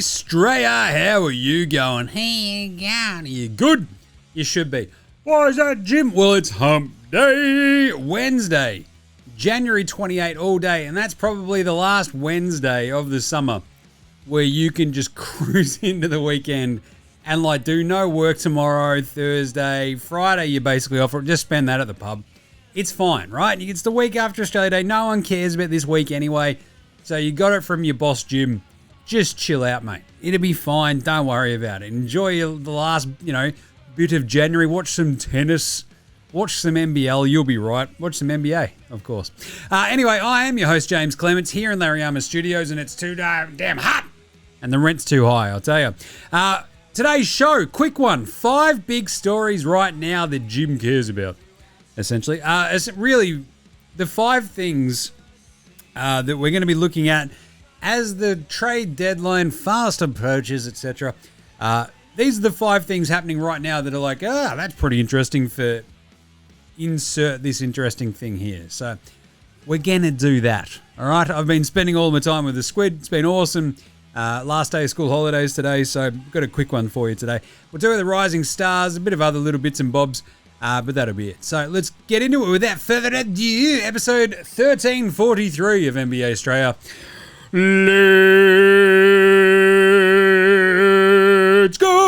Straya. How are you going? Hey, are you good? You should be. Why is that, Jim? Well, it's hump day, Wednesday, January 28 all day, and that's probably the last Wednesday of the summer where you can just cruise into the weekend and like do no work tomorrow, Thursday, Friday. You're basically off. Just spend that at the pub. It's fine, right? It's the week after Australia Day. No one cares about this week anyway. So you got it from your boss, Jim. Just chill out, mate. It'll be fine. Don't worry about it. Enjoy the last, bit of January. Watch some tennis. Watch some NBL. You'll be right. Watch some NBA, of course. Anyway, I am your host, James Clements, here in Laurentiis Studios, and it's too damn hot. And the rent's too high, I'll tell you. Today's show, quick one. 5 big stories right now that Jim cares about, essentially. It's really the 5 things that we're going to be looking at as the trade deadline fast approaches, etc. These are the 5 things happening right now that are like, that's pretty interesting for insert this interesting thing here. So we're going to do that, all right? I've been spending all my time with the squid. It's been awesome. Last day of school holidays today, so I've got a quick one for you today. We'll do the rising stars, a bit of other little bits and bobs, but that'll be it. So let's get into it without further ado. Episode 1343 of NBA Straya. Let's go!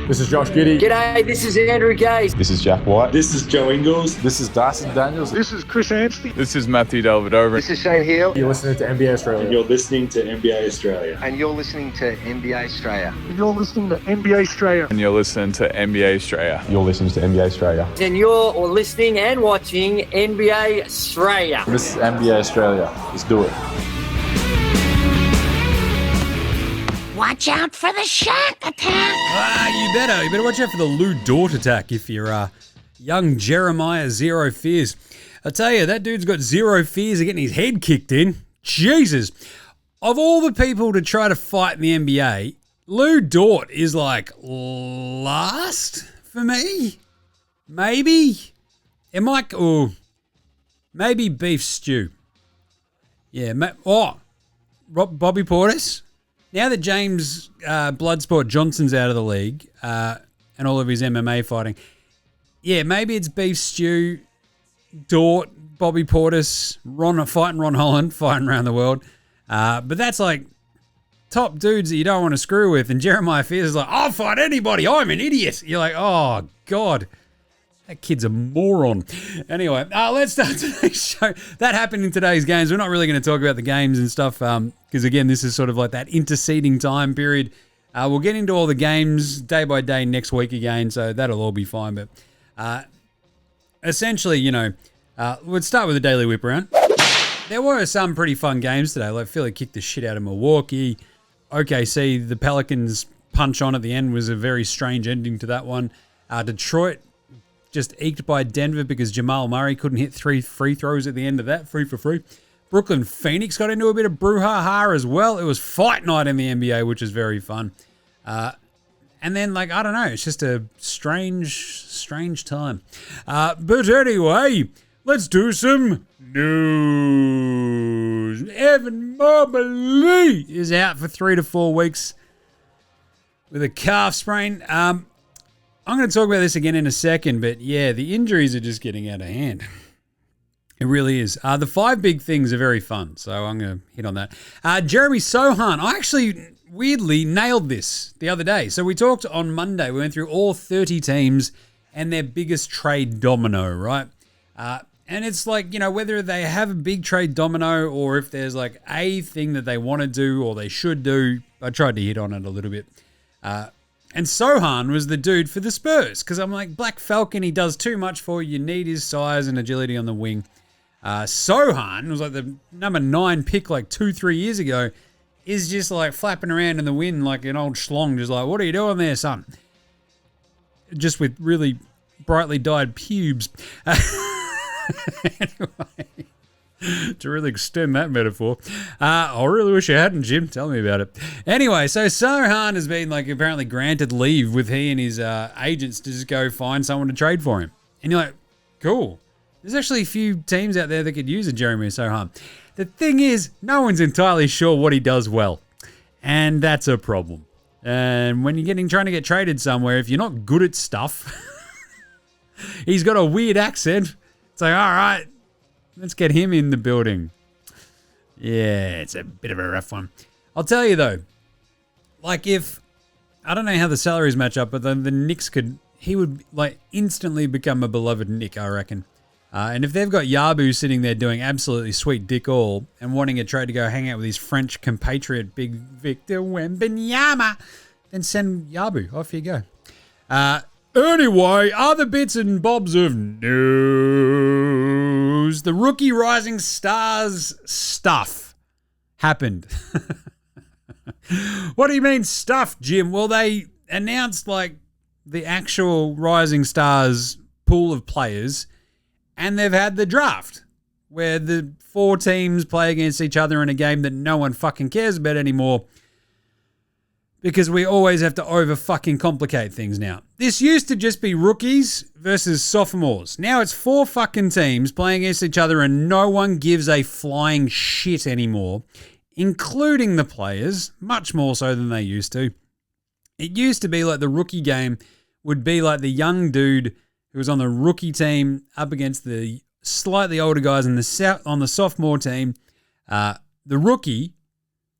This is Josh Giddey. G'day, this is Andrew Gaze. This is Jack White. This is Joe Ingles. This is Dyson Daniels. This is Chris Anstey. This is Matthew Delvedova. This is Shane Hill. You're listening to NBA Australia. And you're listening to NBA Australia. And you're listening to NBA Straya. And you're listening to NBA Straya. And you're listening to NBA Straya. You're listening to NBA Australia. And you're listening and watching NBA Straya. This is NBA Australia. Let's do it. Watch out for the shark attack. You better watch out for the Lou Dort attack if you're young Jeremiah Zero Fears. I tell you, that dude's got zero fears of getting his head kicked in. Jesus. Of all the people to try to fight in the NBA, Lou Dort is like last for me. Maybe. It might, maybe beef stew. Yeah, Bobby Portis. Now that James Bloodsport Johnson's out of the league and all of his MMA fighting, yeah, maybe it's beef stew, Dort, Bobby Portis, Ron Holland fighting around the world. But that's like top dudes that you don't want to screw with. And Jeremiah Fears is like, I'll fight anybody. I'm an idiot. You're like, oh, God. That kid's a moron. Anyway, let's start today's show. That happened in today's games. We're not really going to talk about the games and stuff because, again, this is sort of like that interceding time period. We'll get into all the games day by day next week again, so that'll all be fine. But essentially, let's start with the Daily Whip Around. There were some pretty fun games today. Like Philly kicked the shit out of Milwaukee. OKC, the Pelicans punch on at the end was a very strange ending to that one. Detroit just eked by Denver because Jamal Murray couldn't hit 3 free throws at the end of that, free for free. Brooklyn Phoenix got into a bit of brouhaha as well. It was fight night in the NBA, which is very fun. And then, I don't know, it's just a strange time. But anyway, let's do some news. Evan Mobley is out for 3 to 4 weeks with a calf sprain. I'm going to talk about this again in a second, but yeah, the injuries are just getting out of hand. It really is. The 5 big things are very fun, so I'm going to hit on that. Jeremy Sohan, I actually weirdly nailed this the other day. So we talked on Monday, we went through all 30 teams and their biggest trade domino, right? And it's like, whether they have a big trade domino or if there's like a thing that they want to do or they should do. I tried to hit on it a little bit. And Sohan was the dude for the Spurs because I'm like, Black Falcon, he does too much for you. You need his size and agility on the wing. Sohan was like the number 9 pick like 2-3 years ago, is just like flapping around in the wind like an old schlong, just like, what are you doing there, son? Just with really brightly dyed pubes. Anyway, to really extend that metaphor. I really wish I hadn't, Jim. Tell me about it. Anyway, so Sohan has been apparently granted leave with he and his agents to just go find someone to trade for him. And you're like, cool. There's actually a few teams out there that could use a Jeremy Sohan. The thing is, no one's entirely sure what he does well. And that's a problem. And when you're trying to get traded somewhere, if you're not good at stuff, he's got a weird accent. It's like, all right, let's get him in the building. Yeah, it's a bit of a rough one. I'll tell you though, like I don't know how the salaries match up, but the Knicks he would like instantly become a beloved Knick, I reckon. And if they've got Yabu sitting there doing absolutely sweet dick all and wanting a trade to go hang out with his French compatriot, Big Victor Wembanyama, then send Yabu. Off you go. Anyway, other bits and bobs of news. The rookie rising stars stuff happened. What do you mean stuff, Jim? Well, they announced like the actual rising stars pool of players, and they've had the draft where the 4 teams play against each other in a game that no one fucking cares about anymore because we always have to over fucking complicate things now. This used to just be rookies versus sophomores. Now it's 4 fucking teams playing against each other and no one gives a flying shit anymore, including the players, much more so than they used to. It used to be like the rookie game would be like the young dude who was on the rookie team up against the slightly older guys on the sophomore team. The rookie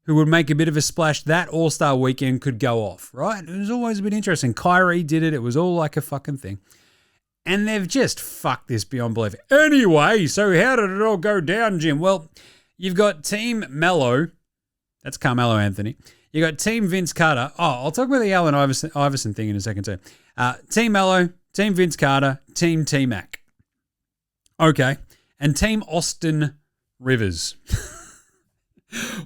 who would make a bit of a splash that All-Star weekend could go off, right? It was always a bit interesting. Kyrie did it. It was all like a fucking thing. And they've just fucked this beyond belief. Anyway, so how did it all go down, Jim? Well, you've got Team Melo. That's Carmelo Anthony. You got Team Vince Carter. Oh, I'll talk about the Allen Iverson thing in a second too. Team Melo, Team Vince Carter, Team T-Mac. Okay. And Team Austin Rivers.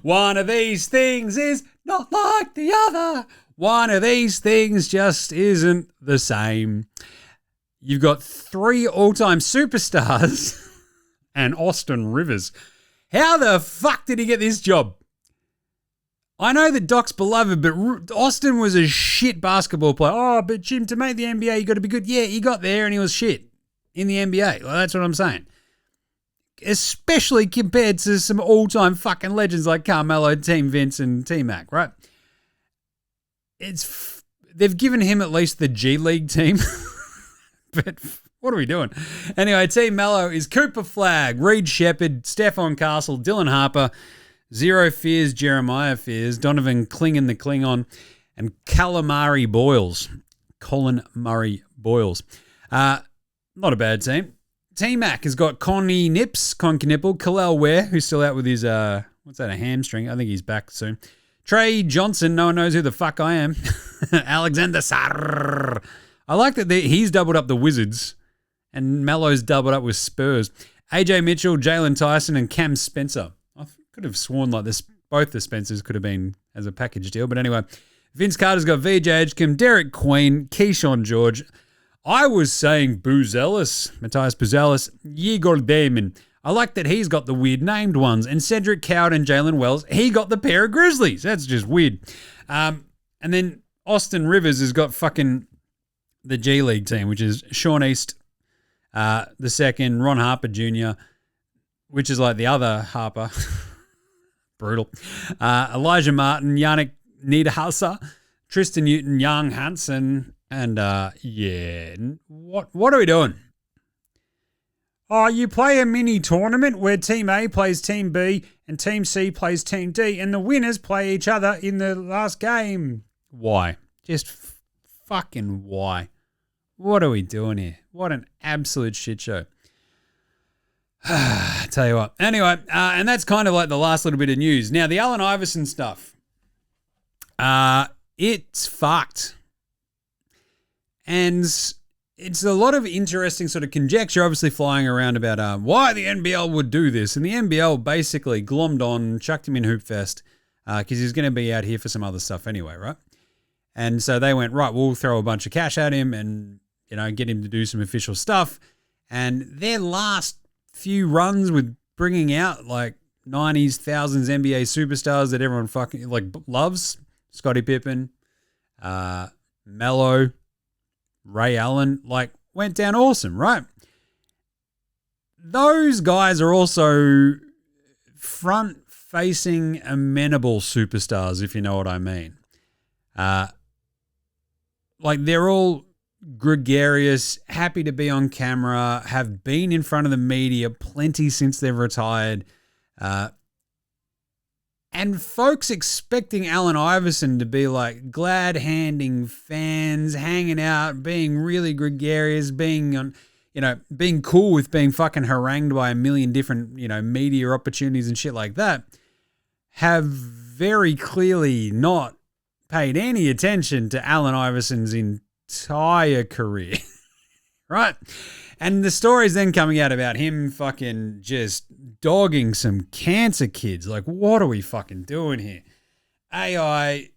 One of these things is not like the other. One of these things just isn't the same. You've got 3 all-time superstars and Austin Rivers. How the fuck did he get this job? I know that Doc's beloved, but Austin was a shit basketball player. Oh, but Jim, to make the NBA, you got to be good. Yeah, he got there and he was shit in the NBA. Well, that's what I'm saying. Especially compared to some all-time fucking legends like Carmelo, Team Vince, and T-Mac, right? They've given him at least the G League team. But what are we doing? Anyway, Team Melo is Cooper Flagg, Reed Shepherd, Stephon Castle, Dylan Harper, Zero Fears, Jeremiah Fears, Donovan Klingon the Klingon, and Calamari Boyles. Colin Murray Boyles. Not a bad team. T-Mac has got Connie Nips, Con Knipple, Kalel Ware, who's still out with his, a hamstring. I think he's back soon. Trey Johnson, no one knows who the fuck I am. Alexander Sarr. I like that he's doubled up the Wizards and Melo's doubled up with Spurs. AJ Mitchell, Jalen Tyson, and Cam Spencer. I could have sworn like this, both the Spencers could have been as a package deal. But anyway, Vince Carter's got VJ Edgecombe, Derek Queen, Keyshawn George. I was saying Buzelis, Matthias Buzelis, Igor Damon. I like that he's got the weird named ones. And Cedric Coward and Jalen Wells, he got the pair of Grizzlies. That's just weird. And then Austin Rivers has got fucking the G League team, which is Sean East, the second, Ron Harper Jr., which is like the other Harper. Brutal. Elijah Martin, Yannick Niederhauser, Tristan Newton, Young Hansen, and yeah, what are we doing? Oh, you play a mini tournament where Team A plays Team B and Team C plays Team D, and the winners play each other in the last game. Why? Just fucking why? What are we doing here? What an absolute shit show. Tell you what. Anyway, and that's kind of like the last little bit of news. Now, the Allen Iverson stuff. It's fucked. And it's a lot of interesting sort of conjecture obviously flying around about why the NBL would do this. And the NBL basically glommed on, chucked him in Hoopfest because he's going to be out here for some other stuff anyway, right? And so they went, right, we'll throw a bunch of cash at him and, you know, get him to do some official stuff. And their last few runs with bringing out like 90s, thousands NBA superstars that everyone fucking like loves, Scottie Pippen, Melo, Ray Allen, like went down awesome, right? those guys are also front-facing, amenable superstars, if you know what I mean. Like, they're all gregarious, happy to be on camera, have been in front of the media plenty since they've retired. And folks expecting Allen Iverson to be like glad-handing fans, hanging out, being really gregarious, being on, being cool with being fucking harangued by a million different, media opportunities and shit like that, have very clearly not paid any attention to Allen Iverson's entire career, right? And the stories then coming out about him fucking just dogging some cancer kids. Like, what are we fucking doing here? AI,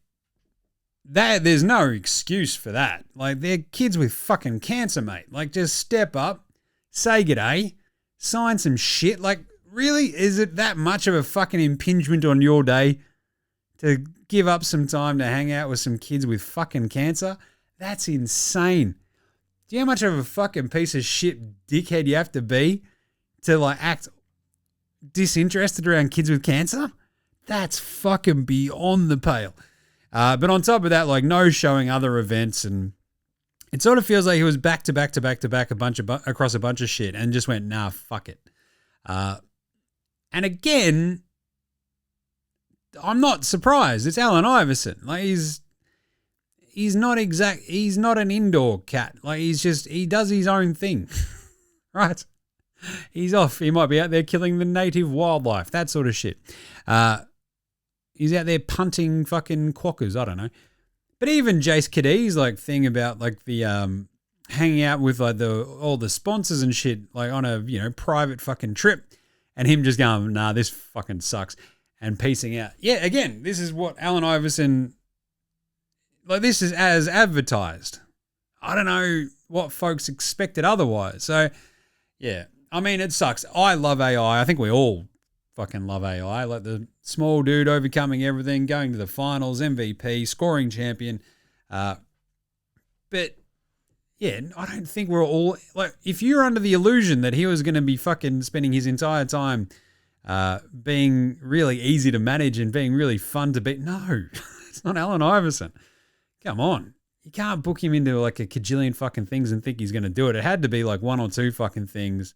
there's no excuse for that. Like, they're kids with fucking cancer, mate. Like, just step up, say g'day, sign some shit. Like, really? Is it that much of a fucking impingement on your day to give up some time to hang out with some kids with fucking cancer? That's insane. Do you know how much of a fucking piece of shit dickhead you have to be to like act disinterested around kids with cancer? That's fucking beyond the pale. But on top of that, like no showing other events, and it sort of feels like he was back to back across a bunch of shit and just went, nah, fuck it. And again, I'm not surprised. It's Allen Iverson. Like he's not an indoor cat. Like he does his own thing. Right? He's off. He might be out there killing the native wildlife, that sort of shit. He's out there punting fucking quokkas. I don't know. But even Jace Kadey's like thing about like the hanging out with like all the sponsors and shit, like on a private fucking trip, and him just going, nah, this fucking sucks, and piecing out. Yeah, again, this is what Allen Iverson, like this is as advertised. I don't know what folks expected otherwise. So yeah, I mean, it sucks. I love AI. I think we all fucking love AI. Like the small dude overcoming everything, going to the finals, MVP, scoring champion. But yeah, I don't think we're all like, if you're under the illusion that he was going to be fucking spending his entire time being really easy to manage and being really fun to beat. No, it's not Allen Iverson. Come on. You can't book him into like a cajillion fucking things and think he's going to do it. It had to be like one or two fucking things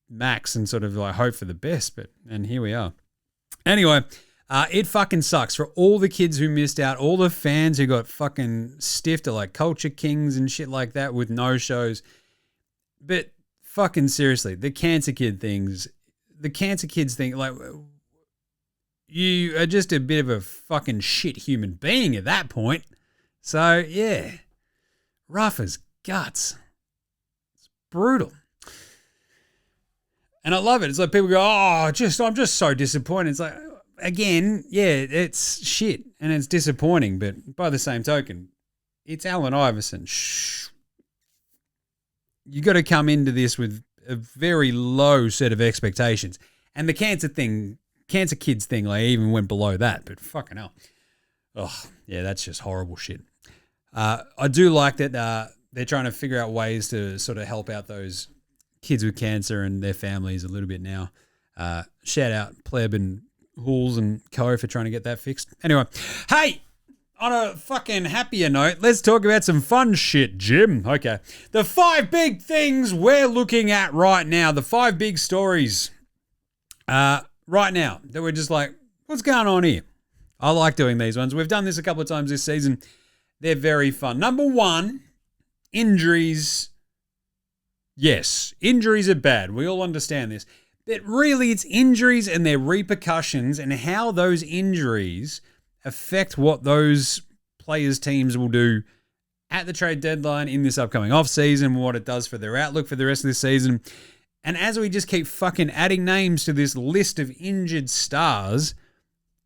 max and sort of like hope for the best. And here we are. Anyway, it fucking sucks for all the kids who missed out, all the fans who got fucking stiffed at like Culture Kings and shit like that with no shows. But fucking seriously, the cancer kids thing, like you are just a bit of a fucking shit human being at that point. So yeah, rough as guts. It's brutal. And I love it. It's like people go, I'm just so disappointed. It's like, again, yeah, it's shit and it's disappointing, but by the same token, it's Allen Iverson. Shh. You got to come into this with a very low set of expectations. And the cancer kids thing, like even went below that, but fucking hell. Oh, yeah, that's just horrible shit. I do like that they're trying to figure out ways to sort of help out those kids with cancer and their families a little bit now. Shout out Pleb and Halls and Co for trying to get that fixed. Anyway, hey, on a fucking happier note, let's talk about some fun shit, Jim. Okay. The 5 big things we're looking at right now, the 5 big stories right now that we're just like, what's going on here? I like doing these ones. We've done this a couple of times this season. They're very fun. Number 1, injuries. Yes, injuries are bad. We all understand this. But really, it's injuries and their repercussions and how those injuries affect what those players' teams will do at the trade deadline in this upcoming offseason, what it does for their outlook for the rest of this season. And as we just keep fucking adding names to this list of injured stars,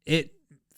it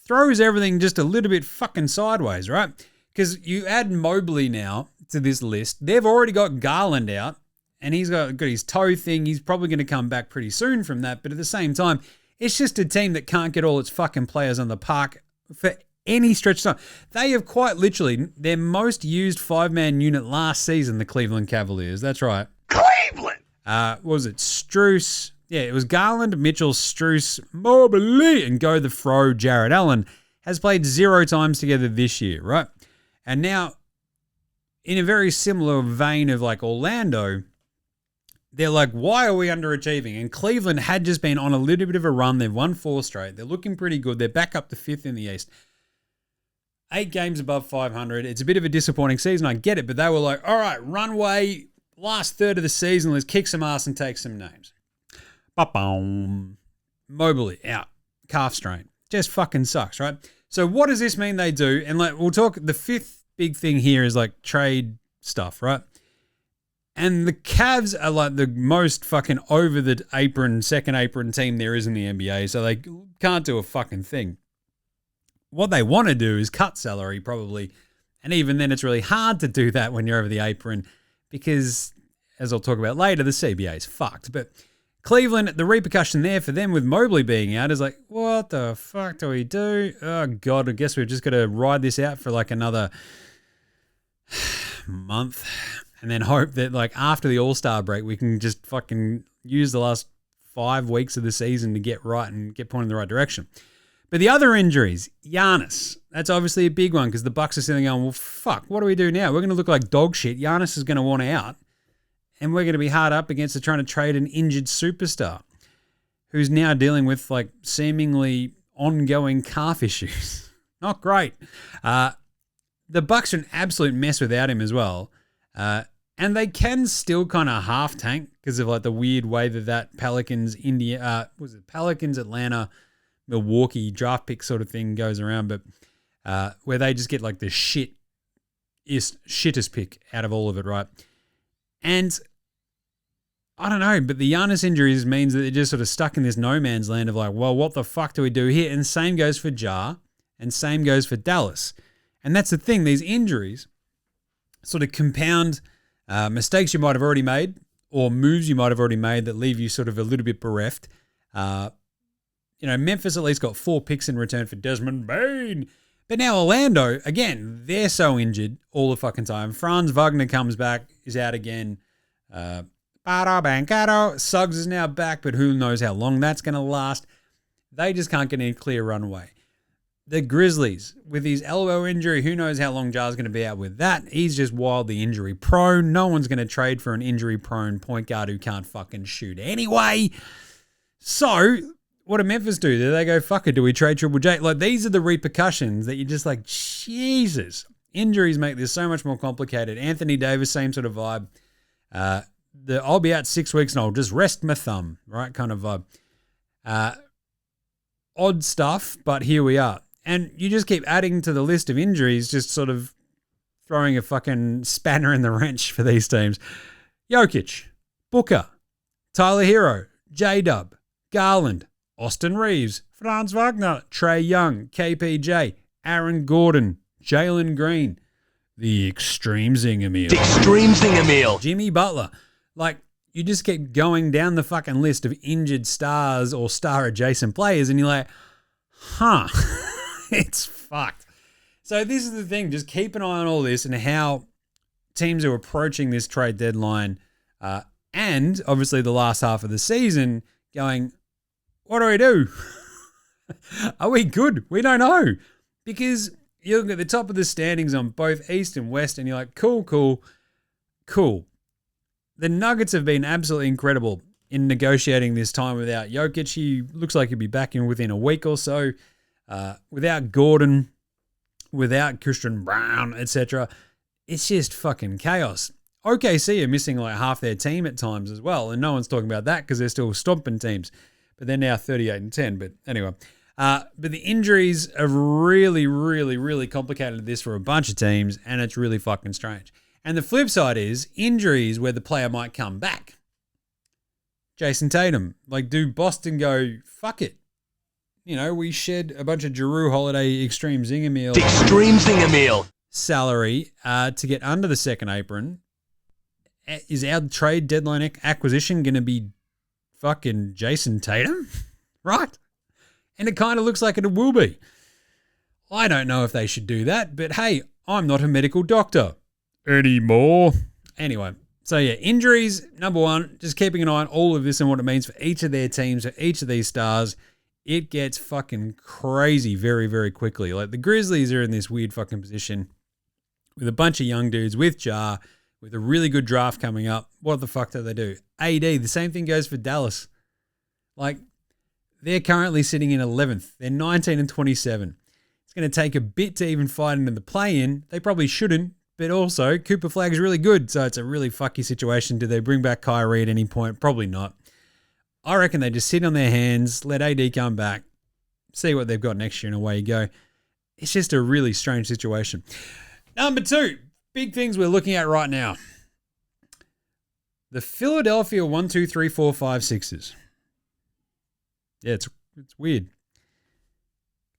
throws everything just a little bit fucking sideways, right? Because you add Mobley now to this list. They've already got Garland out. And he's got his toe thing. He's probably going to come back pretty soon from that. But at the same time, it's just a team that can't get all its fucking players on the park for any stretch of time. They have quite literally their most used 5-man unit last season, the Cleveland Cavaliers. That's right. Cleveland! What was it? Strus. Yeah, it was Garland, Mitchell, Strus, Mobley, and Go the Fro, Jared Allen, has played 0 times together this year, right? And now, in a very similar vein of like Orlando, they're like, why are we underachieving? And Cleveland had just been on a little bit of a run. They've won 4 straight. They're looking pretty good. They're back up to 5th in the East. 8 games above 500. It's a bit of a disappointing season. I get it. But they were like, all right, runway, last third of the season. Let's kick some ass and take some names. Ba-boom. Mobley out. Calf strain. Just fucking sucks, right? So what does this mean they do? And like, we'll talk, the 5th big thing here is like trade stuff, right? And the Cavs are like the most fucking over the apron, second apron team there is in the NBA. So they can't do a fucking thing. What they want to do is cut salary probably. And even then it's really hard to do that when you're over the apron because, as I'll talk about later, the CBA is fucked. But Cleveland, the repercussion there for them with Mobley being out is like, what the fuck do we do? Oh, God, I guess we've just got to ride this out for like another month and then hope that like after the All-Star break, we can just fucking use the last 5 weeks of the season to get right and get pointed in the right direction. But the other injuries, Giannis, that's obviously a big one because the Bucks are sitting going, well, fuck, what do we do now? We're going to look like dog shit. Giannis is going to want out. And we're going to be hard up against trying to trade an injured superstar who's now dealing with like seemingly ongoing calf issues. Not great. The Bucks are an absolute mess without him as well. And they can still kind of half tank because of like the weird way that Pelicans, Pelicans, Atlanta, Milwaukee draft pick sort of thing goes around, but where they just get like the shittest pick out of all of it, right? And I don't know, but the Giannis injuries means that they're just sort of stuck in this no man's land of like, well, what the fuck do we do here? And same goes for Ja, and same goes for Dallas. And that's the thing, these injuries sort of compound mistakes you might have already made or moves you might have already made that leave you sort of a little bit bereft. Memphis at least got 4 picks in return for Desmond Bane. But now Orlando, again, they're so injured all the fucking time. Franz Wagner comes back, is out again. Suggs is now back, but who knows how long that's going to last. They just can't get any clear runway. The Grizzlies, with his elbow injury, who knows how long Jar's going to be out with that. He's just wildly injury prone. No one's going to trade for an injury prone point guard who can't fucking shoot anyway. So what do Memphis do? Do they go, fuck it, do we trade Triple J? Like, these are the repercussions that you're just like, Jesus. Injuries make this so much more complicated. Anthony Davis, same sort of vibe. I'll be out 6 weeks and I'll just rest my thumb, right? Kind of vibe. Odd stuff, but here we are. And you just keep adding to the list of injuries, just sort of throwing a fucking spanner in the wrench for these teams. Jokic, Booker, Tyler Hero, J-Dub, Garland, Austin Reeves, Franz Wagner, Trae Young, KPJ, Aaron Gordon, Jalen Green, the Extreme Zinger-Meal. Jimmy Butler. Like, you just keep going down the fucking list of injured stars or star-adjacent players, and you're like, it's fucked. So this is the thing. Just keep an eye on all this and how teams are approaching this trade deadline and, obviously, the last half of the season going, what do we do? Are we good? We don't know. Because you look at the top of the standings on both East and West, and you're like, cool. The Nuggets have been absolutely incredible in negotiating this time without Jokic. He looks like he'll be back in within a week or so. Without Gordon, without Christian Brown, etc. It's just fucking chaos. OKC are missing like half their team at times as well, and no one's talking about that because they're still stomping teams. But they're now 38-10. But anyway, but the injuries have really, really, really complicated this for a bunch of teams, and it's really fucking strange. And the flip side is injuries where the player might come back. Jason Tatum. Like, do Boston go, fuck it? You know, we shed a bunch of Jrue Holiday Extreme Zinger-Meal salary to get under the second apron. Is our trade deadline acquisition going to be fucking Jason Tatum? Right? And it kind of looks like it will be. I don't know if they should do that, but hey, I'm not a medical doctor anymore. Anyway, So yeah, injuries, number one, just keeping an eye on all of this and what it means for each of their teams, for each of these stars. It gets fucking crazy very, very quickly. Like the Grizzlies are in this weird fucking position with a bunch of young dudes, with Ja, with a really good draft coming up. What the fuck do they do? AD, the same thing goes for Dallas. Like, they're currently sitting in 11th. They're 19 and 27. It's going to take a bit to even fight into the play-in. They probably shouldn't, but also Cooper Flag is really good, so it's a really fucky situation. Do they bring back Kyrie at any point? Probably not. I reckon they just sit on their hands, let AD come back, see what they've got next year, and away you go. It's just a really strange situation. Number two, big things we're looking at right now. The Philadelphia 1, 2, 3, 4, 5, Sixers. Yeah, it's weird.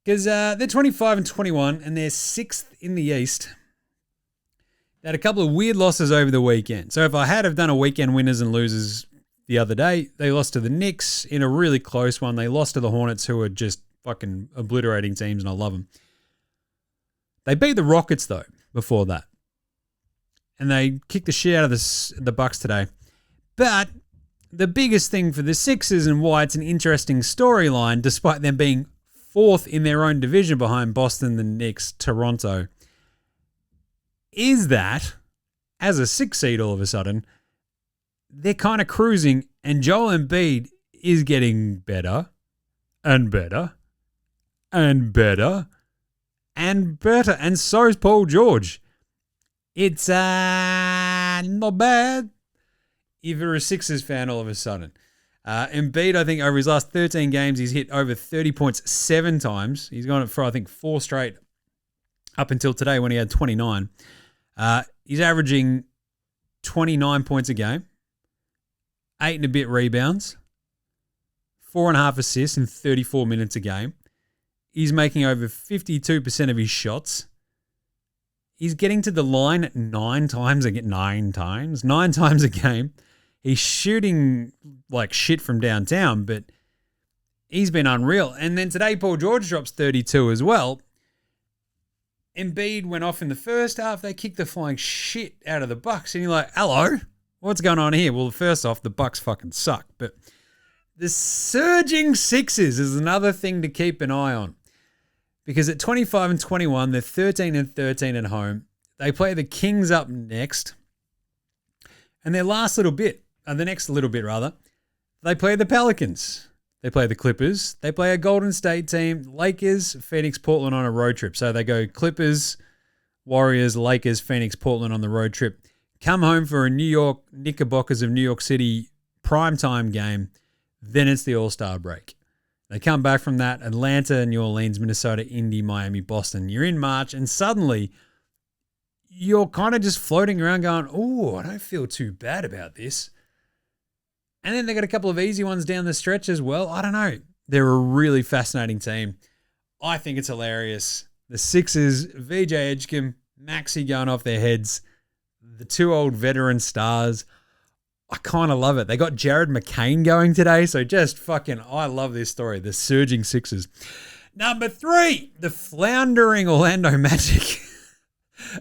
Because they're 25 and 21, and they're 6th in the East. They had a couple of weird losses over the weekend. So if I had have done a weekend winners and losers the other day, they lost to the Knicks in a really close one. They lost to the Hornets, who are just fucking obliterating teams, and I love them. They beat the Rockets, though, before that. And they kicked the shit out of the Bucks today. But the biggest thing for the Sixers and why it's an interesting storyline, despite them being 4th in their own division behind Boston, the Knicks, Toronto, is that, as a 6 seed all of a sudden, they're kind of cruising, and Joel Embiid is getting better and better and better and better, and so is Paul George. It's not bad if you're a Sixers fan all of a sudden. Embiid, I think, over his last 13 games, he's hit over 30 points 7 times. He's gone for, I think, 4 straight up until today when he had 29. He's averaging 29 points a game, 8 and a bit rebounds, 4.5 assists in 34 minutes a game. He's making over 52% of his shots. He's getting to the line 9 times a game. He's shooting like shit from downtown, but he's been unreal. And then today, Paul George drops 32 as well. Embiid went off in the first half. They kicked the flying shit out of the Bucks. And you're like, hello, what's going on here? Well, first off, the Bucks fucking suck. But the surging Sixers is another thing to keep an eye on. Because at 25 and 21, they're 13 and 13 at home. They play the Kings up next. And their last little bit, the next little bit rather, they play the Pelicans. They play the Clippers. They play a Golden State team, Lakers, Phoenix, Portland on a road trip. So they go Clippers, Warriors, Lakers, Phoenix, Portland on the road trip. Come home for a New York Knickerbockers of New York City primetime game. Then it's the All-Star break. They come back from that, Atlanta, New Orleans, Minnesota, Indy, Miami, Boston. You're in March, and suddenly you're kind of just floating around going, oh, I don't feel too bad about this. And then they got a couple of easy ones down the stretch as well. I don't know. They're a really fascinating team. I think it's hilarious. The Sixers, VJ Edgecombe, Maxey going off their heads, the 2 old veteran stars. I kind of love it. They got Jared McCain going today, so just fucking, I love this story. The surging Sixers. Number 3, the floundering Orlando Magic.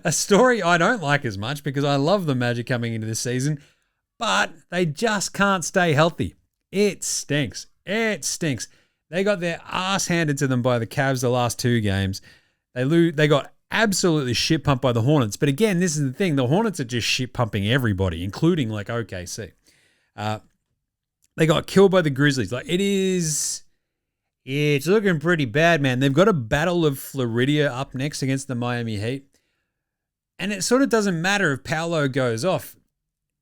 A story I don't like as much because I love the Magic coming into this season, but they just can't stay healthy. It stinks. It stinks. They got their ass handed to them by the Cavs the last 2 games. They got absolutely shit pumped by the Hornets. But again, this is the thing. The Hornets are just shit pumping everybody, including like OKC. They got killed by the Grizzlies. Like it's looking pretty bad, man. They've got a Battle of Florida up next against the Miami Heat. And it sort of doesn't matter if Paolo goes off.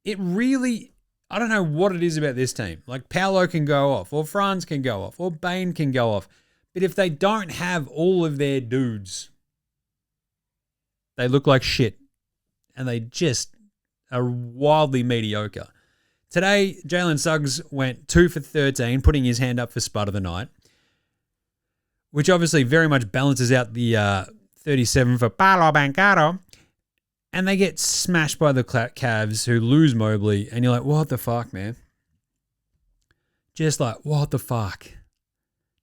It really, I don't know what it is about this team. Like Paolo can go off, or Franz can go off, or Bane can go off. But if they don't have all of their dudes, they look like shit. And they just are wildly mediocre. Today, Jalen Suggs went 2 for 13, putting his hand up for Spud of the Night, which obviously very much balances out the 37 for Paolo Banchero. And they get smashed by the Cavs, who lose Mobley. And you're like, what the fuck, man? Just like, what the fuck?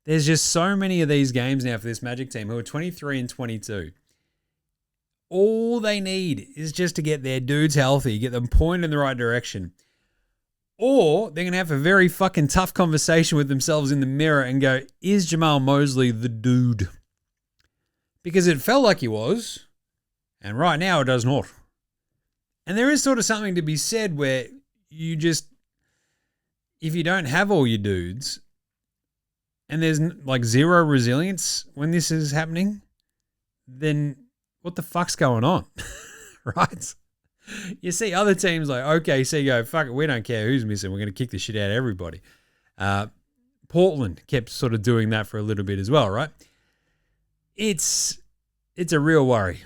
There's just so many of these games now for this Magic team who are 23 and 22. All they need is just to get their dudes healthy, get them pointed in the right direction. Or they're going to have a very fucking tough conversation with themselves in the mirror and go, is Jamal Mosley the dude? Because it felt like he was, and right now it does not. And there is sort of something to be said where you just, if you don't have all your dudes, and there's like zero resilience when this is happening, then what the fuck's going on? Right? You see other teams like OKC go, fuck it, we don't care who's missing. We're going to kick the shit out of everybody. Portland kept sort of doing that for a little bit as well, right? It's a real worry.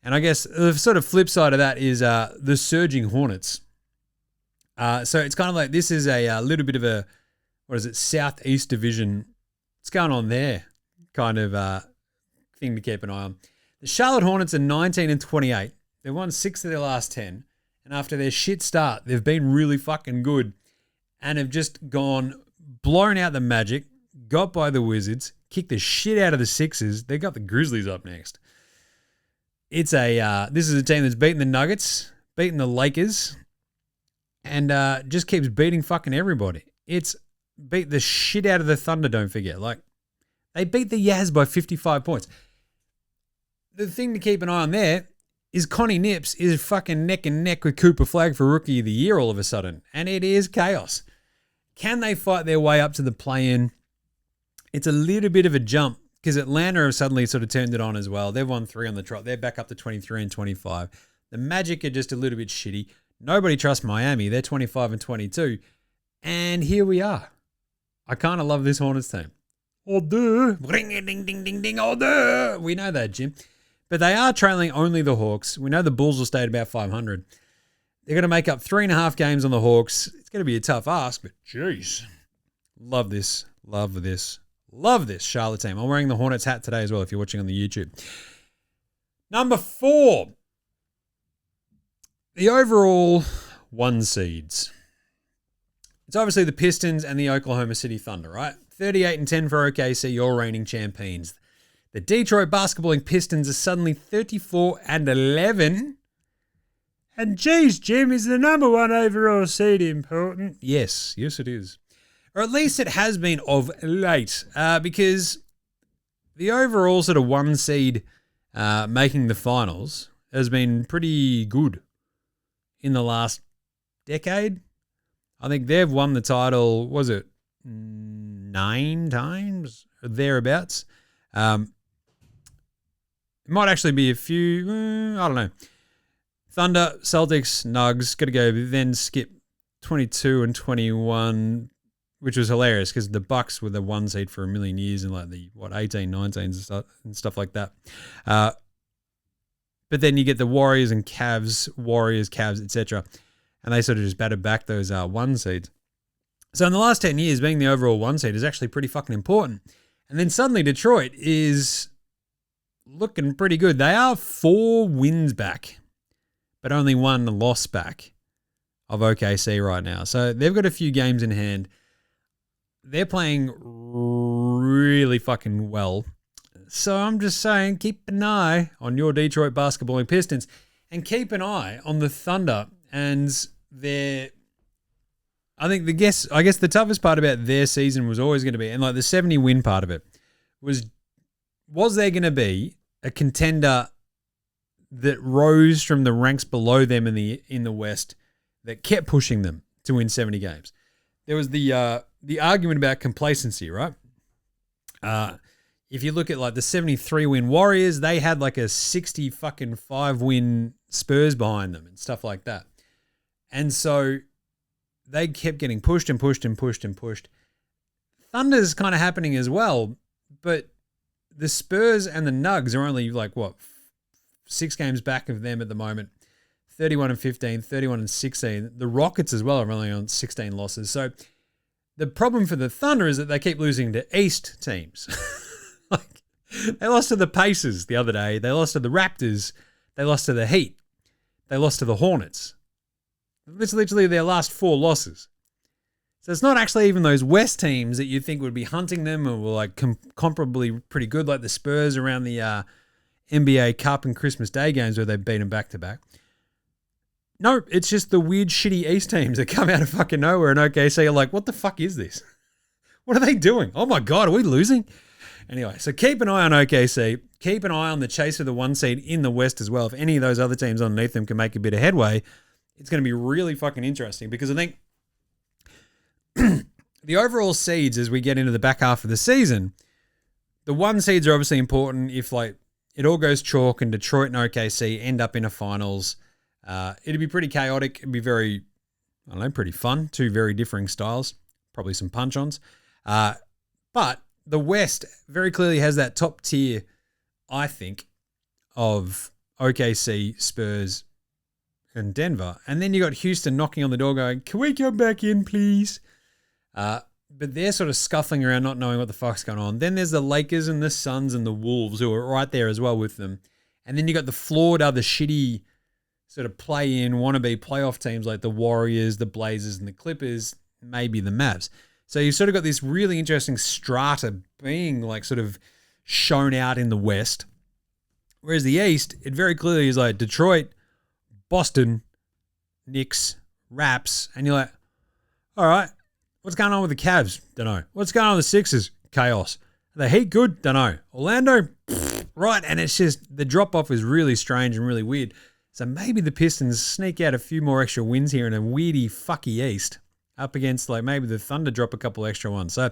And I guess the sort of flip side of that is the surging Hornets. So it's kind of like this is a little bit of a, Southeast Division. What's going on there? Kind of thing to keep an eye on. The Charlotte Hornets are 19-28. They've won 6 of their last 10. And after their shit start, they've been really fucking good and have just blown out the Magic, got by the Wizards, kicked the shit out of the Sixers. They got the Grizzlies up next. This is a team that's beaten the Nuggets, beaten the Lakers, and just keeps beating fucking everybody. It's beat the shit out of the Thunder, don't forget. Like, they beat the Jazz by 55 points. The thing to keep an eye on there is Connie Nips is fucking neck and neck with Cooper Flagg for Rookie of the Year all of a sudden. And it is chaos. Can they fight their way up to the play-in? It's a little bit of a jump because Atlanta have suddenly sort of turned it on as well. They've won 3 on the trot. They're back up to 23-25. The Magic are just a little bit shitty. Nobody trusts Miami. They're 25-22. And here we are. I kind of love this Hornets team. Oh, duh. Ring a ding, ding, ding, ding. Oh, duh. We know that, Jim. But they are trailing only the Hawks. We know the Bulls will stay at about 500. They're going to make up 3.5 games on the Hawks. It's going to be a tough ask, but jeez. Love this. Love this. Love this Charlotte team. I'm wearing the Hornets hat today as well if you're watching on the YouTube. Number 4. The overall 1 seeds. It's obviously the Pistons and the Oklahoma City Thunder, right? 38-10 for OKC, your reigning champions. The Detroit basketballing Pistons are suddenly 34-11. And geez, Jim, is the number 1 overall seed important? Yes, it is. Or at least it has been of late, because the overall sort of 1 seed making the finals has been pretty good in the last decade. I think they've won the title, was it 9 times? Or thereabouts. It might actually be a few, I don't know. Thunder, Celtics, Nugs, got to go, then skip 22 and 21, which was hilarious because the Bucks were the 1 seed for a million years in like the, 18, 19s and stuff like that. But then you get the Warriors and Cavs, etc. And they sort of just batted back those 1 seeds. So in the last 10 years, being the overall 1 seed is actually pretty fucking important. And then suddenly Detroit is looking pretty good. They are 4 wins back, but only 1 loss back of OKC right now. So they've got a few games in hand. They're playing really fucking well. So I'm just saying, keep an eye on your Detroit basketballing Pistons and keep an eye on the Thunder and their... I guess the toughest part about their season was always going to be, and like the 70 win part of it, was there going to be a contender that rose from the ranks below them in the West that kept pushing them to win 70 games? There was the argument about complacency, right? If you look at like the 73 win Warriors, they had like a 60 fucking 5 win Spurs behind them and stuff like that. And so they kept getting pushed and pushed and pushed and pushed. Thunder's kind of happening as well, but the Spurs and the Nugs are only like, 6 games back of them at the moment. 31-15, 31-16. The Rockets as well are only on 16 losses. So the problem for the Thunder is that they keep losing to East teams. Like, they lost to the Pacers the other day. They lost to the Raptors. They lost to the Heat. They lost to the Hornets. It's literally their last 4 losses. So it's not actually even those West teams that you think would be hunting them or were like comparably pretty good, like the Spurs around the NBA Cup and Christmas Day games where they've beaten back-to-back. No, it's just the weird, shitty East teams that come out of fucking nowhere and OKC are like, what the fuck is this? What are they doing? Oh my God, are we losing? Anyway, so keep an eye on OKC. Keep an eye on the chase for the 1 seed in the West as well. If any of those other teams underneath them can make a bit of headway, it's going to be really fucking interesting because I think the overall seeds as we get into the back half of the season, the 1 seeds are obviously important if like it all goes chalk and Detroit and OKC end up in a finals. It'd be pretty chaotic. It'd be very, I don't know, pretty fun. 2 very differing styles. Probably some punch-ons. But the West very clearly has that top tier, I think, of OKC, Spurs, and Denver. And then you got Houston knocking on the door going, can we come back in, please? But they're sort of scuffling around not knowing what the fuck's going on. Then there's the Lakers and the Suns and the Wolves who are right there as well with them. And then you got the flawed other shitty sort of play-in, wannabe playoff teams like the Warriors, the Blazers, and the Clippers, maybe the Mavs. So you've sort of got this really interesting strata being like sort of shown out in the West. Whereas the East, it very clearly is like Detroit, Boston, Knicks, Raps, and you're like, all right, what's going on with the Cavs? Don't know. What's going on with the Sixers? Chaos. Are the Heat good? Don't know. Orlando? Right. And it's just the drop-off is really strange and really weird. So maybe the Pistons sneak out a few more extra wins here in a weirdy, fucky East up against like maybe the Thunder drop a couple extra ones. So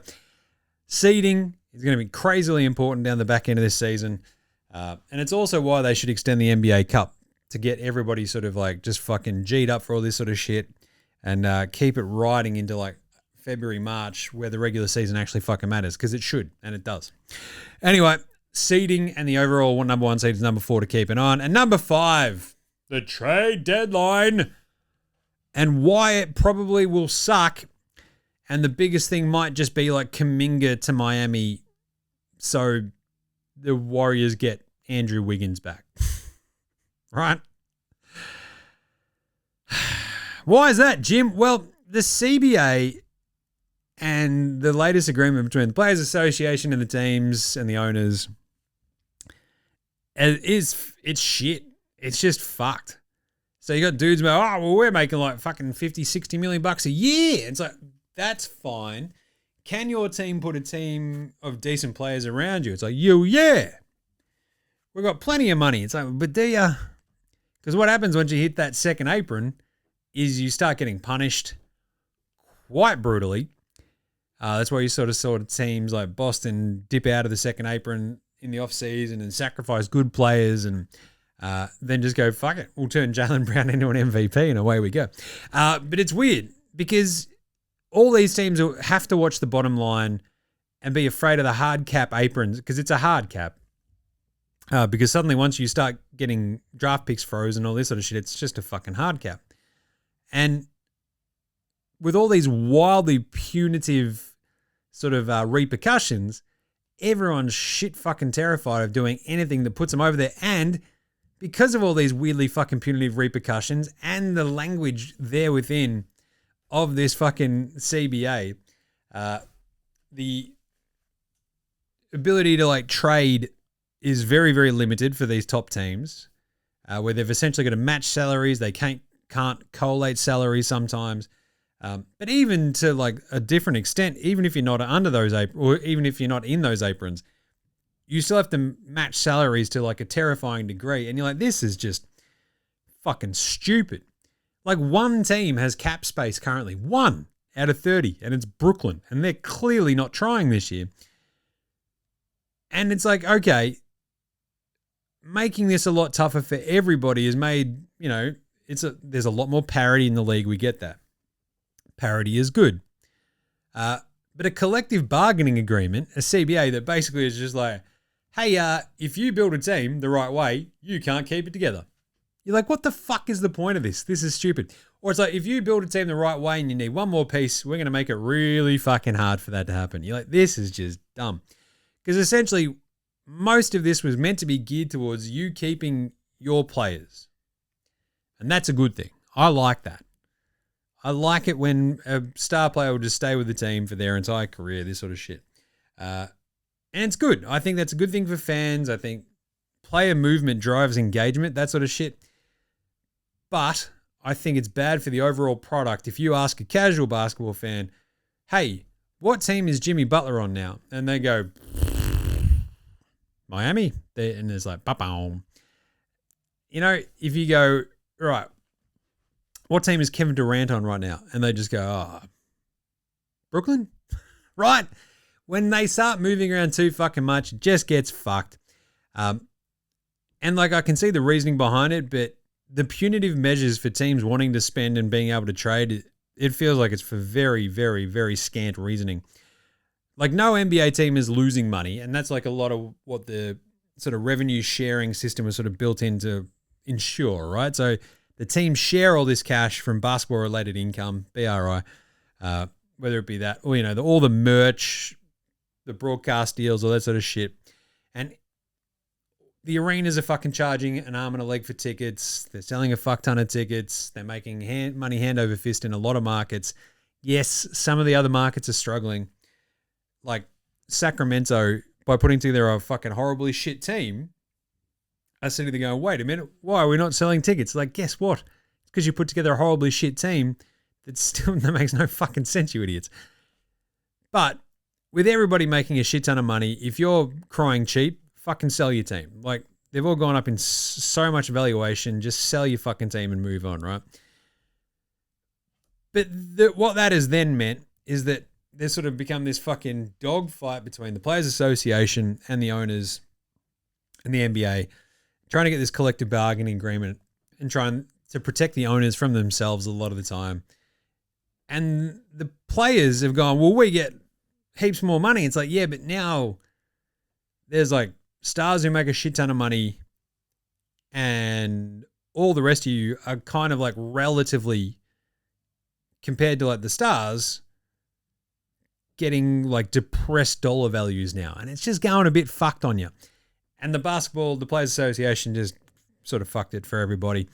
seeding is going to be crazily important down the back end of this season. And it's also why they should extend the NBA Cup to get everybody sort of like just fucking G'd up for all this sort of shit and keep it riding into like February, March where the regular season actually fucking matters because it should and it does. Anyway, seeding and the overall number 1 seed is number 4 to keep an eye on. And number 5, the trade deadline. And why it probably will suck. And the biggest thing might just be like Kuminga to Miami so the Warriors get Andrew Wiggins back. Right? Why is that, Jim? Well, the CBA and the latest agreement between the Players Association and the teams and the owners it's shit. It's just fucked. So you got dudes about, oh, well, we're making like fucking 50, 60 million bucks a year. It's like, that's fine. Can your team put a team of decent players around you? It's like, yeah. We've got plenty of money. It's like, but do ya? Because what happens once you hit that second apron is you start getting punished quite brutally. That's why you sort of saw teams like Boston dip out of the second apron in the offseason and sacrifice good players and then just go, fuck it, we'll turn Jaylen Brown into an MVP and away we go. But it's weird because all these teams have to watch the bottom line and be afraid of the hard cap aprons because it's a hard cap. Because suddenly once you start getting draft picks frozen and all this sort of shit, it's just a fucking hard cap. And with all these wildly punitive sort of repercussions, everyone's shit fucking terrified of doing anything that puts them over there. And because of all these weirdly fucking punitive repercussions and the language there within of this fucking CBA, the ability to like trade is very, very limited for these top teams, where they've essentially got to match salaries. They can't collate salaries sometimes. But even to like a different extent, even if you're not under those or even if you're not in those aprons, you still have to match salaries to like a terrifying degree. And you're like, this is just fucking stupid. Like one team has cap space currently, 1 out of 30, and it's Brooklyn. And they're clearly not trying this year. And it's like, okay, making this a lot tougher for everybody has made, you know, there's a lot more parity in the league. We get that. Parity is good. But a collective bargaining agreement, a CBA that basically is just like, hey, if you build a team the right way, you can't keep it together. You're like, what the fuck is the point of this? This is stupid. Or it's like, if you build a team the right way and you need one more piece, we're going to make it really fucking hard for that to happen. You're like, this is just dumb. Because essentially, most of this was meant to be geared towards you keeping your players. And that's a good thing. I like that. I like it when a star player will just stay with the team for their entire career, this sort of shit. And it's good. I think that's a good thing for fans. I think player movement drives engagement, that sort of shit. But I think it's bad for the overall product. If you ask a casual basketball fan, hey, what team is Jimmy Butler on now? And they go, Miami. And it's like, ba-boom. You know, if you go, right, what team is Kevin Durant on right now? And they just go, Brooklyn? Right? When they start moving around too fucking much, it just gets fucked. And like, I can see the reasoning behind it, but the punitive measures for teams wanting to spend and being able to trade, it feels like it's for very, very, very scant reasoning. Like, no NBA team is losing money, and that's like a lot of what the sort of revenue sharing system was sort of built in to ensure, right? So the teams share all this cash from basketball-related income, BRI, whether it be that or, you know, all the merch, the broadcast deals, all that sort of shit. And the arenas are fucking charging an arm and a leg for tickets. They're selling a fuck ton of tickets. They're making money hand over fist in a lot of markets. Yes, some of the other markets are struggling. Like Sacramento, by putting together a fucking horribly shit team, are sitting there going, wait a minute, why are we not selling tickets? Like, guess what? It's because you put together a horribly shit team that makes no fucking sense, you idiots. But with everybody making a shit ton of money, if you're crying cheap, fucking sell your team. Like, they've all gone up in so much valuation. Just sell your fucking team and move on, right? But what that has then meant is that there's sort of become this fucking dogfight between the Players Association and the owners and the NBA, trying to get this collective bargaining agreement and trying to protect the owners from themselves a lot of the time. And the players have gone, well, we get heaps more money. It's like, yeah, but now there's like stars who make a shit ton of money and all the rest of you are kind of like relatively, compared to like the stars, getting like depressed dollar values now. And it's just going a bit fucked on you. And the Players Association just sort of fucked it for everybody.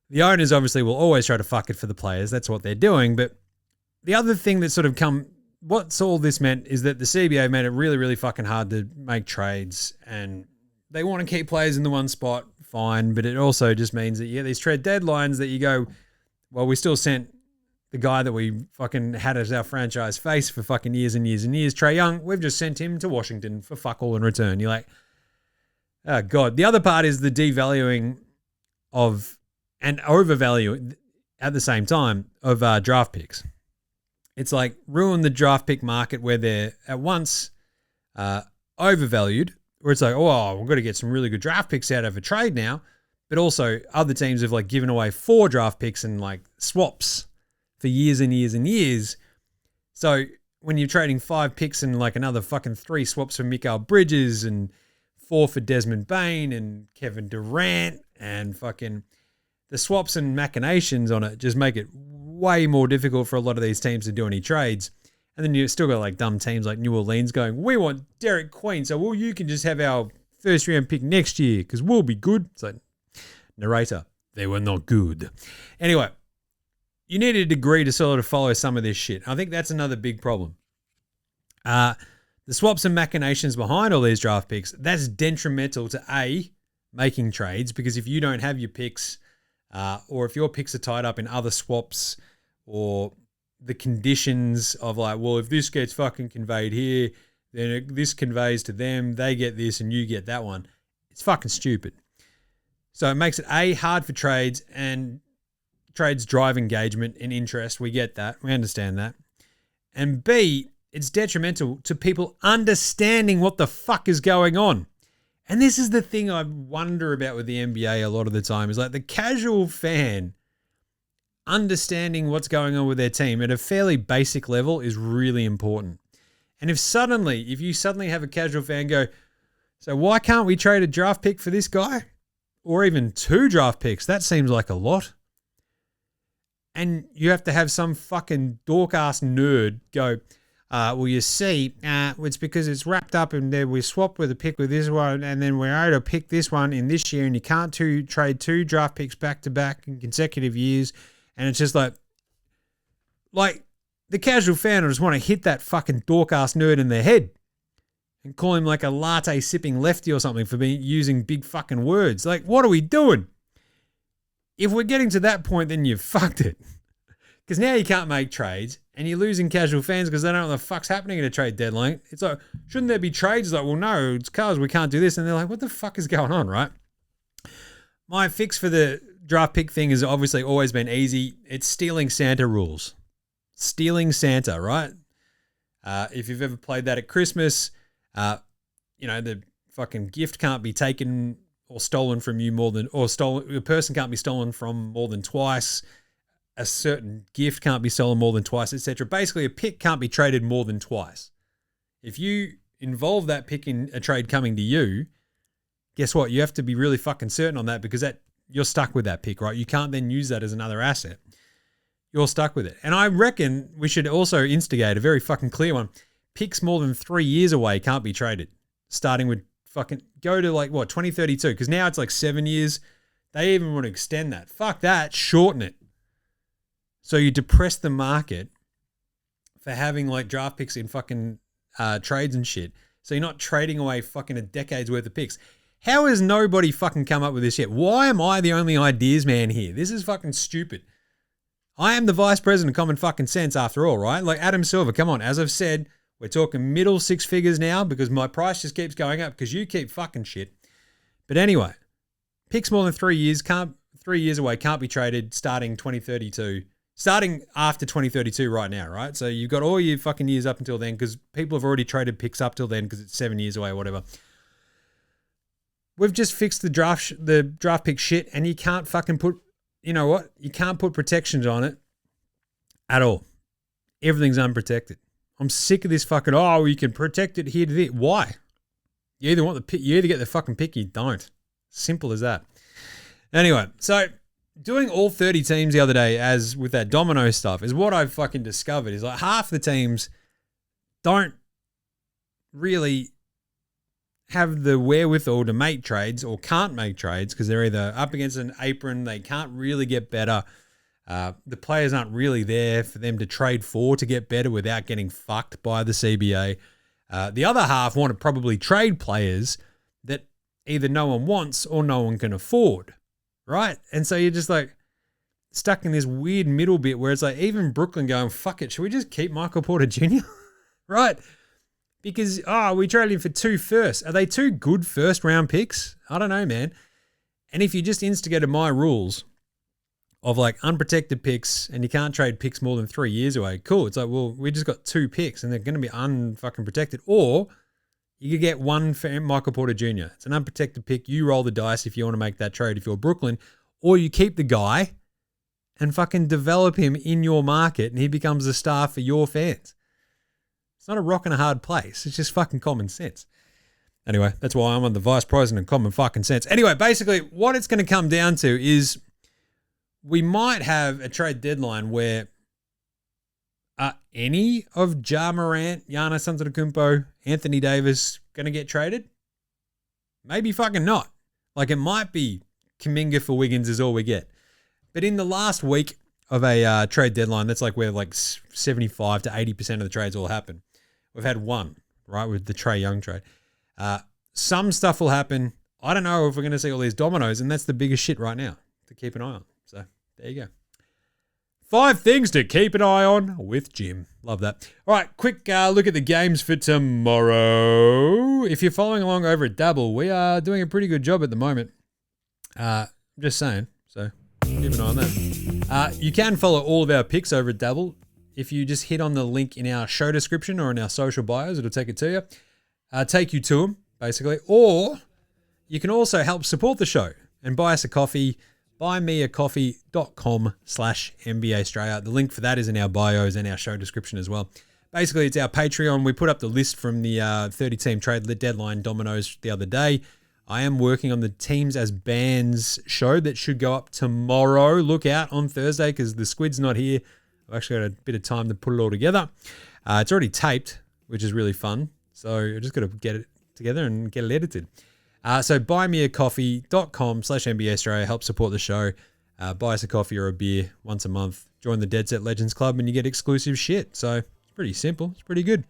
The owners obviously will always try to fuck it for the players. That's what they're doing. But the other thing that sort of what's all this meant is that the CBA made it really, really fucking hard to make trades. And they want to keep players in the one spot, fine. But it also just means that you get these trade deadlines that you go, well, we still sent the guy that we fucking had as our franchise face for fucking years and years and years, Trae Young, we've just sent him to Washington for fuck all in return. You're like, oh, God. The other part is the devaluing of and overvaluing at the same time of draft picks. It's like ruin the draft pick market where they're at once overvalued, where it's like, oh, we've got to get some really good draft picks out of a trade now. But also other teams have like given away 4 draft picks and like swaps for years and years and years. So when you're trading 5 picks and like another fucking 3 swaps for Mikal Bridges and 4 for Desmond Bain and Kevin Durant, and fucking the swaps and machinations on it just make it way more difficult for a lot of these teams to do any trades. And then you've still got like dumb teams like New Orleans going, we want Derek Queen, so well, you can just have our first round pick next year because we'll be good. It's like, narrator, they were not good. Anyway, you need a degree to sort of follow some of this shit. I think that's another big problem. The swaps and machinations behind all these draft picks, that's detrimental to A, making trades, because if you don't have your picks, or if your picks are tied up in other swaps, or the conditions of like, well, if this gets fucking conveyed here, then this conveys to them, they get this and you get that one. It's fucking stupid. So it makes it A, hard for trades, and trades drive engagement and interest. We get that. We understand that. And B, it's detrimental to people understanding what the fuck is going on. And this is the thing I wonder about with the NBA a lot of the time, is like the casual fan understanding what's going on with their team at a fairly basic level is really important. And if you suddenly have a casual fan go, so why can't we trade a draft pick for this guy? Or even 2 draft picks? That seems like a lot. And you have to have some fucking dork-ass nerd go, well, you see, it's because it's wrapped up and then we swap with a pick with this one, and then we're able to pick this one in this year, and you can't trade 2 draft picks back-to-back in consecutive years. And it's just like the casual fan will just want to hit that fucking dork-ass nerd in their head and call him like a latte sipping lefty or something for using big fucking words. Like, what are we doing? If we're getting to that point, then you've fucked it. Because now you can't make trades and you're losing casual fans because they don't know what the fuck's happening at a trade deadline. It's like, shouldn't there be trades? It's like, well, no, it's cars. We can't do this. And they're like, what the fuck is going on, right? My fix for the draft pick thing has obviously always been easy. It's stealing Santa rules. Stealing Santa, right? If you've ever played that at Christmas, the fucking gift can't be taken or stolen from you a person can't be stolen from more than twice. A certain gift can't be stolen more than twice, etc. Basically, a pick can't be traded more than twice. If you involve that pick in a trade coming to you, guess what? You have to be really fucking certain on that because you're stuck with that pick, right? You can't then use that as another asset. You're stuck with it. And I reckon we should also instigate a very fucking clear one. Picks more than 3 years away can't be traded. Starting with fucking go to 2032? Because now it's like 7 years. They even want to extend that. Fuck that. Shorten it. So you depress the market for having draft picks in fucking trades and shit. So you're not trading away fucking a decade's worth of picks. How has nobody fucking come up with this yet? Why am I the only ideas man here? This is fucking stupid. I am the vice president of common fucking sense after all, right? Like Adam Silver, come on. As I've said, we're talking middle six figures now because my price just keeps going up because you keep fucking shit. But anyway, picks more than 3 years, 3 years away, can't be traded starting 2032. Starting after 2032 right now, right? So you've got all your fucking years up until then because people have already traded picks up till then because it's 7 years away or whatever. We've just fixed the draft pick shit and you can't fucking put, you know what? You can't put protections on it at all. Everything's unprotected. I'm sick of this fucking, you can protect it here to there. Why? You either want the pick, you either get the fucking pick, you don't. Simple as that. Anyway, so doing all 30 teams the other day, as with that domino stuff, is what I've fucking discovered is half the teams don't really have the wherewithal to make trades or can't make trades because they're either up against an apron, they can't really get better. The players aren't really there for them to trade for to get better without getting fucked by the CBA. The other half want to probably trade players that either no one wants or no one can afford, right? And so you're just stuck in this weird middle bit where it's even Brooklyn going, fuck it, should we just keep Michael Porter Jr.? Right? Because, we traded him for 2 firsts. Are they 2 good first round picks? I don't know, man. And if you just instigated my rules of unprotected picks and you can't trade picks more than 3 years away, cool. It's we just got 2 picks and they're going to be unfucking protected. Or you could get 1 for Michael Porter Jr. It's an unprotected pick. You roll the dice if you want to make that trade if you're Brooklyn. Or you keep the guy and fucking develop him in your market and he becomes a star for your fans. It's not a rock and a hard place. It's just fucking common sense. Anyway, that's why I'm on the vice president of common fucking sense. Anyway, basically what it's going to come down to is we might have a trade deadline where any of Ja Morant, Giannis Antetokounmpo, Anthony Davis going to get traded? Maybe fucking not. It might be Kuminga for Wiggins is all we get. But in the last week of a trade deadline, that's where 75 to 80% of the trades all happen. We've had one, right, with the Trae Young trade. Some stuff will happen. I don't know if we're going to see all these dominoes, and that's the biggest shit right now to keep an eye on. So there you go. 5 things to keep an eye on with Jim. Love that. All right, quick look at the games for tomorrow. If you're following along over at Dabble, we are doing a pretty good job at the moment. Just saying, so keep an eye on that. You can follow all of our picks over at Dabble. If you just hit on the link in our show description or in our social bios, it'll take it to you. Take you to them, basically. Or you can also help support the show and buy us a coffee. buymeacoffee.com/NBA Straya. The link for that is in our bios and our show description as well. Basically, it's our Patreon. We put up the list from the 30-team trade deadline dominoes the other day. I am working on the Teams as Bands show that should go up tomorrow. Look out on Thursday because the squid's not here. I've actually got a bit of time to put it all together. It's already taped, which is really fun. So I just got to get it together and get it edited. So buymeacoffee.com/NBA Straya. Help support the show. Buy us a coffee or a beer once a month. Join the Dead Set Legends Club and you get exclusive shit. So it's pretty simple. It's pretty good.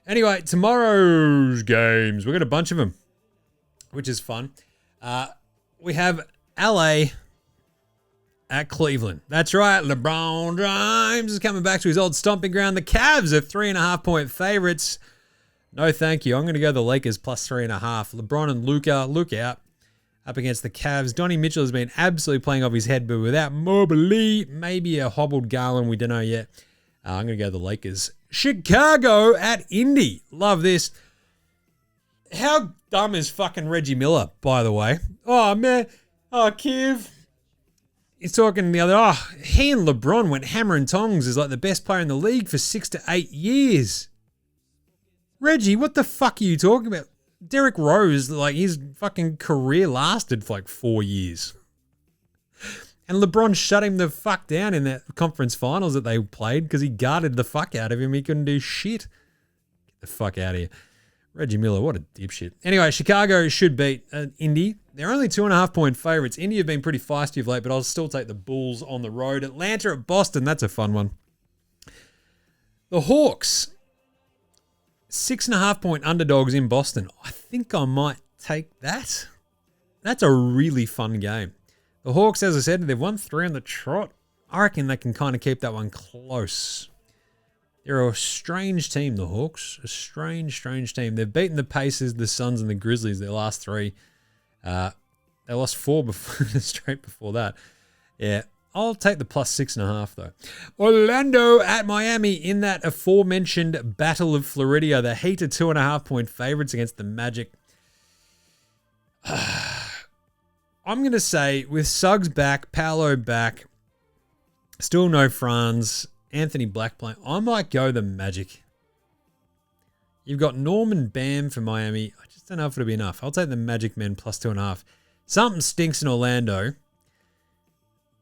Anyway, tomorrow's games. We've got a bunch of them, which is fun. We have LA at Cleveland. That's right. LeBron James is coming back to his old stomping ground. The Cavs are 3.5-point favorites. No, thank you. I'm going to go the Lakers plus 3.5. LeBron and Luka, look out. Up against the Cavs. Donnie Mitchell has been absolutely playing off his head, but without Mobley, maybe a hobbled Garland, we don't know yet. I'm going to go the Lakers. Chicago at Indy. Love this. How dumb is fucking Reggie Miller, by the way? Oh, man. Oh, Kiv. He's talking the other, he and LeBron went hammer and tongs as like the best player in the league for 6 to 8 years. Reggie, what the fuck are you talking about? Derrick Rose, like his fucking career lasted for like 4 years. And LeBron shut him the fuck down in that conference finals that they played because he guarded the fuck out of him. He couldn't do shit. Get the fuck out of here. Reggie Miller, what a dipshit. Anyway, Chicago should beat Indy. They're only 2.5-point favorites. Indy have been pretty feisty of late, but I'll still take the Bulls on the road. Atlanta at Boston, that's a fun one. The Hawks, 6.5-point underdogs in Boston. I think I might take that. That's a really fun game. The Hawks, as I said, they've won 3 on the trot. I reckon they can kind of keep that one close. They're a strange team, the Hawks. A strange team. They've beaten the Pacers, the Suns, and the Grizzlies their last 3. They lost 4 straight before that. Yeah, I'll take the plus 6.5 though. Orlando at Miami in that aforementioned Battle of Florida. The Heat are 2.5-point favorites against the Magic. I'm going to say with Suggs back, Paolo back, still no Franz, Anthony Black playing, I might go the Magic. You've got Norman Bam for Miami. I just don't know if it'll be enough. I'll take the Magic men plus 2.5. Something stinks in Orlando,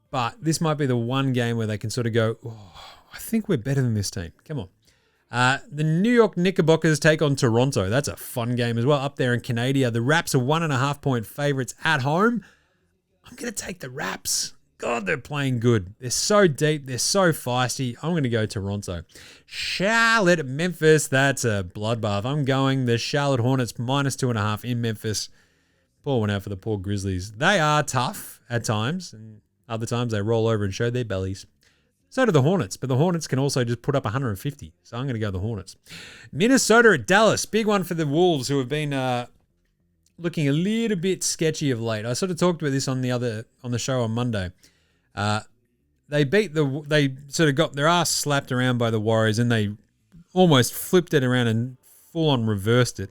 but this might be the one game where they can sort of go, I think we're better than this team. Come on. The New York Knickerbockers take on Toronto. That's a fun game as well. Up there in Canada, the Raps are 1.5-point favorites at home. I'm going to take the Raps. God, they're playing good. They're so deep. They're so feisty. I'm going to go Toronto. Charlotte at Memphis. That's a bloodbath. I'm going the Charlotte Hornets minus 2.5 in Memphis. Poor one out for the poor Grizzlies. They are tough at times, and other times they roll over and show their bellies. So do the Hornets, but the Hornets can also just put up 150. So I'm going to go the Hornets. Minnesota at Dallas. Big one for the Wolves, who have been looking a little bit sketchy of late. I sort of talked about this on the show on Monday. They sort of got their ass slapped around by the Warriors, and they almost flipped it around and full on reversed it.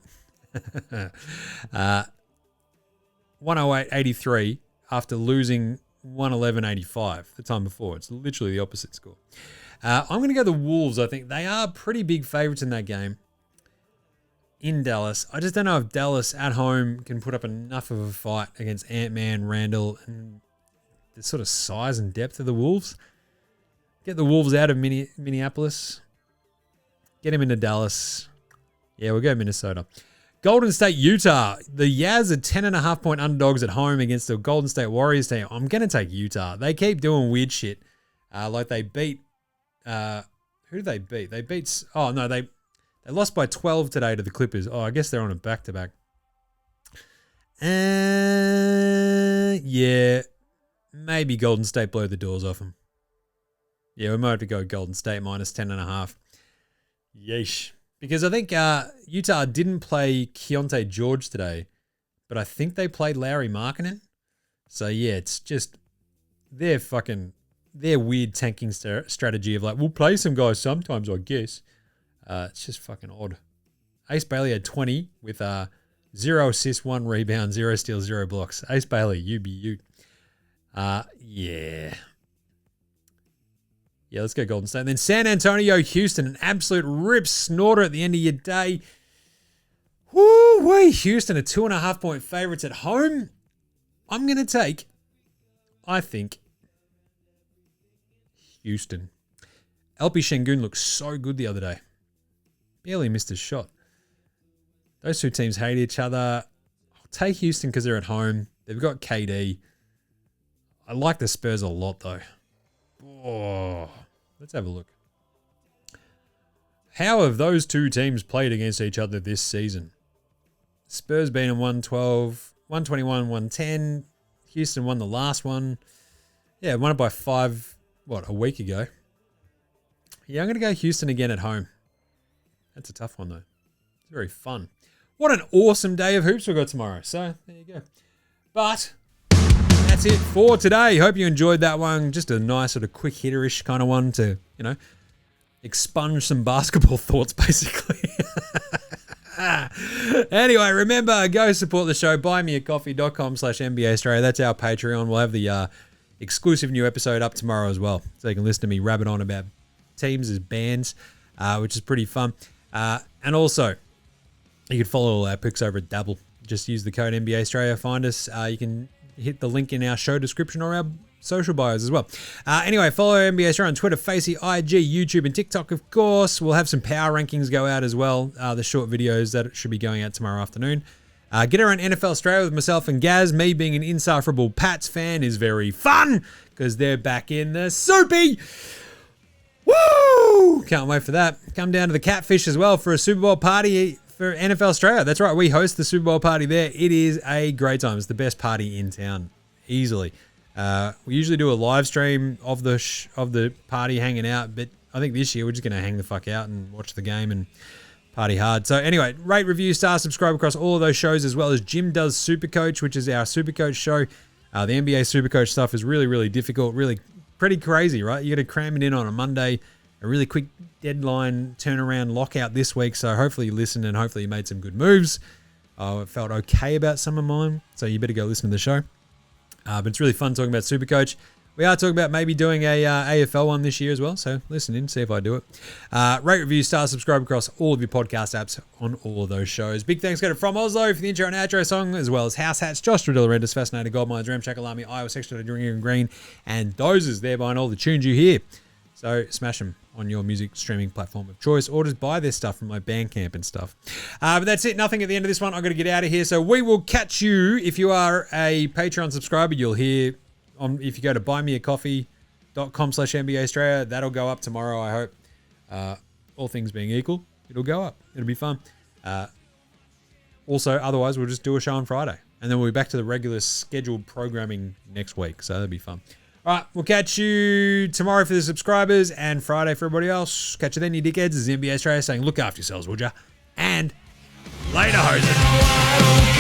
108-83 after losing 111-85 the time before. It's literally the opposite score. I'm going to go the Wolves. I think they are pretty big favorites in that game in Dallas. I just don't know if Dallas at home can put up enough of a fight against Ant-Man, Randall, and the sort of size and depth of the Wolves. Get the Wolves out of Minneapolis. Get them into Dallas. Yeah, we'll go Minnesota. Golden State, Utah. The Jazz are 10.5-point underdogs at home against the Golden State Warriors team. I'm going to take Utah. They keep doing weird shit. Like they beat... who did they beat? They lost by 12 today to the Clippers. I guess they're on a back-to-back. Yeah. Maybe Golden State blow the doors off them. Yeah, we might have to go Golden State minus 10.5. Yeesh. Because I think Utah didn't play Keontae George today, but I think they played Lauri Markkanen. So yeah, it's just their weird tanking strategy of like, we'll play some guys sometimes, I guess. It's just fucking odd. Ace Bailey had 20 with 0 assists, 1 rebound, 0 steals, 0 blocks. Ace Bailey, you be you. Yeah. Yeah, let's go Golden State. And then San Antonio, Houston, an absolute rip snorter at the end of your day. Woo-wee. Houston are 2.5-point favorites at home. I'm going to take, I think, Houston. Alpi Şengün looked so good the other day. Barely missed a shot. Those two teams hate each other. I'll take Houston because they're at home. They've got KD. I like the Spurs a lot, though. Oh, let's have a look. How have those two teams played against each other this season? Spurs being in 112, 121, 110. Houston won the last one. Yeah, won it by 5, a week ago. Yeah, I'm going to go Houston again at home. That's a tough one, though. It's very fun. What an awesome day of hoops we've got tomorrow. So, there you go. But that's it for today. Hope you enjoyed that one. Just a nice sort of quick hitter-ish kind of one to, expunge some basketball thoughts, basically. Anyway, remember, go support the show. buymeacoffee.com/NBA Straya. That's our Patreon. We'll have the exclusive new episode up tomorrow as well. So you can listen to me rabbit on about teams as bands, which is pretty fun. And also, you can follow all our picks over at Dabble. Just use the code NBA Straya. Find us. You can hit the link in our show description or our social bios as well. Anyway, follow NBA Straya on Twitter, Facey, IG, YouTube, and TikTok, of course. We'll have some power rankings go out as well. The short videos that should be going out tomorrow afternoon. Get around NFL Australia with myself and Gaz. Me being an insufferable Pats fan is very fun because they're back in the soupy. Woo! Can't wait for that. Come down to the Catfish as well for a Super Bowl party for NFL Australia. That's right, we host the Super Bowl party there. It is a great time. It's the best party in town, easily. We usually do a live stream of the party hanging out, but I think this year we're just going to hang the fuck out and watch the game and party hard. So anyway, rate, review, star, subscribe across all of those shows, as well as Jim Does Supercoach, which is our Supercoach show. The NBA Supercoach stuff is really, really difficult, really pretty crazy, right? You got to cram it in on a Monday, a really quick deadline turnaround lockout this week. So hopefully you listened and hopefully you made some good moves. I felt okay about some of mine, so you better go listen to the show. But it's really fun talking about Supercoach. We are talking about maybe doing a AFL one this year as well, so listen in, see if I do it. Rate, review, star, subscribe across all of your podcast apps on all of those shows. Big thanks go to From Oslo for the intro and outro song, as well as Househats, Josh Laurentiis, Fascinating Goldmines, Ramshackle Army, Iowa Sextra, Drinking Green, and Dozers, there behind all the tunes you hear. So smash them on your music streaming platform of choice, or just buy their stuff from my Bandcamp and stuff. But that's it. Nothing at the end of this one. I've got to get out of here. So we will catch you. If you are a Patreon subscriber, you'll hear if you go to buymeacoffee.com/NBA Straya, that'll go up tomorrow, I hope. All things being equal, it'll go up. It'll be fun. Also, otherwise, we'll just do a show on Friday. And then we'll be back to the regular scheduled programming next week. So that'll be fun. All right, we'll catch you tomorrow for the subscribers and Friday for everybody else. Catch you then, you dickheads. This is NBA Straya saying, look after yourselves, would ya? And later, hoses.